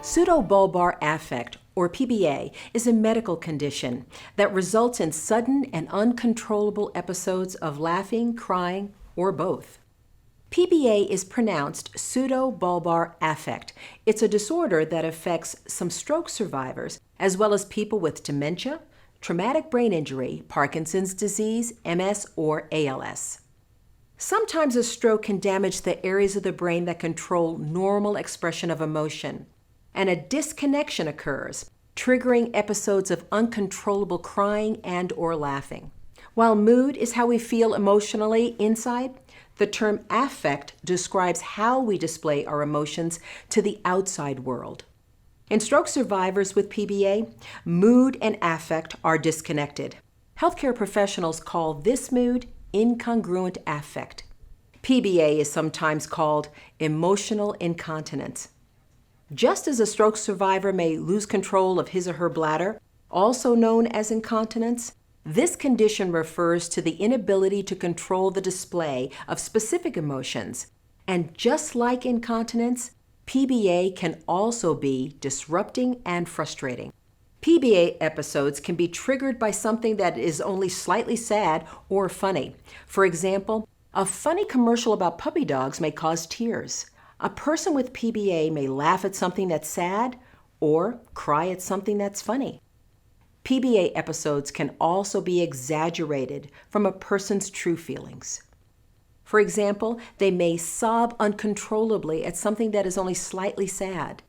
Pseudobulbar Affect, or PBA, is a medical condition that results in sudden and uncontrollable episodes of laughing, crying, or both. PBA is pronounced pseudobulbar affect. It's a disorder that affects some stroke survivors, as well as people with dementia, traumatic brain injury, Parkinson's disease, MS, or ALS. Sometimes a stroke can damage the areas of the brain that control normal expression of emotion, and a disconnection occurs, triggering episodes of uncontrollable crying and/or laughing. While mood is how we feel emotionally inside, the term affect describes how we display our emotions to the outside world. In stroke survivors with PBA, mood and affect are disconnected. Healthcare professionals call this mood incongruent affect. PBA is sometimes called emotional incontinence. Just as a stroke survivor may lose control of his or her bladder, also known as incontinence, this condition refers to the inability to control the display of specific emotions. And just like incontinence, PBA can also be disrupting and frustrating. PBA episodes can be triggered by something that is only slightly sad or funny. For example, a funny commercial about puppy dogs may cause tears. A person with PBA may laugh at something that's sad or cry at something that's funny. PBA episodes can also be exaggerated from a person's true feelings. For example, they may sob uncontrollably at something that is only slightly sad.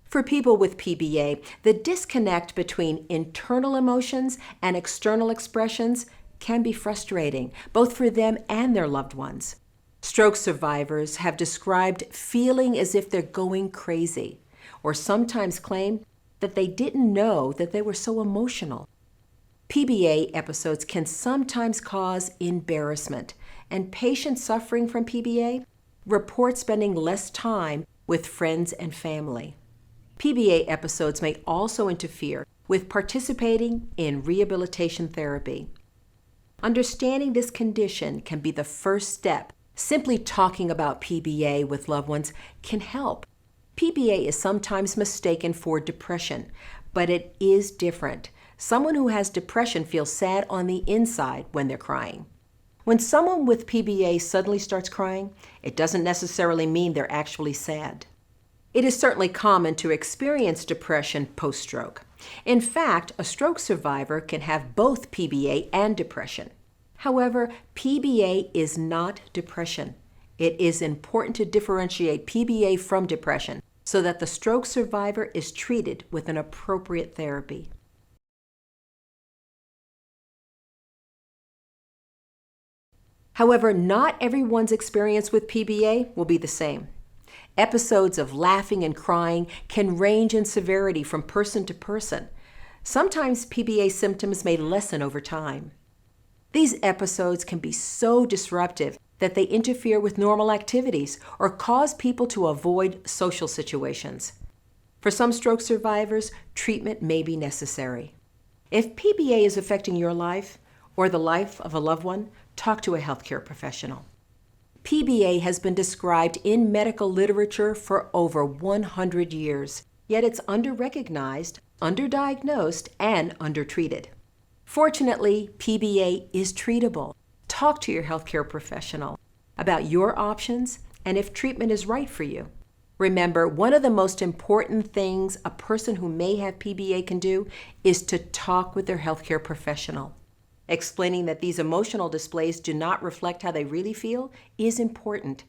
For people with PBA, the disconnect between internal emotions and external expressions can be frustrating, both for them and their loved ones. Stroke survivors have described feeling as if they're going crazy, or sometimes claim that they didn't know that they were so emotional. PBA episodes can sometimes cause embarrassment, and patients suffering from PBA report spending less time with friends and family. PBA episodes may also interfere with participating in rehabilitation therapy. Understanding this condition can be the first step. Simply talking about PBA with loved ones can help. PBA is sometimes mistaken for depression, but it is different. Someone who has depression feels sad on the inside when they're crying. When someone with PBA suddenly starts crying, it doesn't necessarily mean they're actually sad. It is certainly common to experience depression post-stroke. In fact, a stroke survivor can have both PBA and depression. However, PBA is not depression. It is important to differentiate PBA from depression so that the stroke survivor is treated with an appropriate therapy. However, not everyone's experience with PBA will be the same. Episodes of laughing and crying can range in severity from person to person. Sometimes PBA symptoms may lessen over time. These episodes can be so disruptive that they interfere with normal activities or cause people to avoid social situations. For some stroke survivors, treatment may be necessary. If PBA is affecting your life or the life of a loved one, talk to a healthcare professional. PBA has been described in medical literature for over 100 years, yet it's under-recognized, underdiagnosed, and undertreated. Fortunately, PBA is treatable. Talk to your healthcare professional about your options and if treatment is right for you. Remember, one of the most important things a person who may have PBA can do is to talk with their healthcare professional. Explaining that these emotional displays do not reflect how they really feel is important.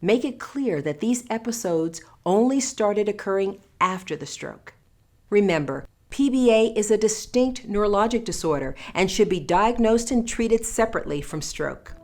Make it clear that these episodes only started occurring after the stroke. Remember, PBA is a distinct neurologic disorder and should be diagnosed and treated separately from stroke.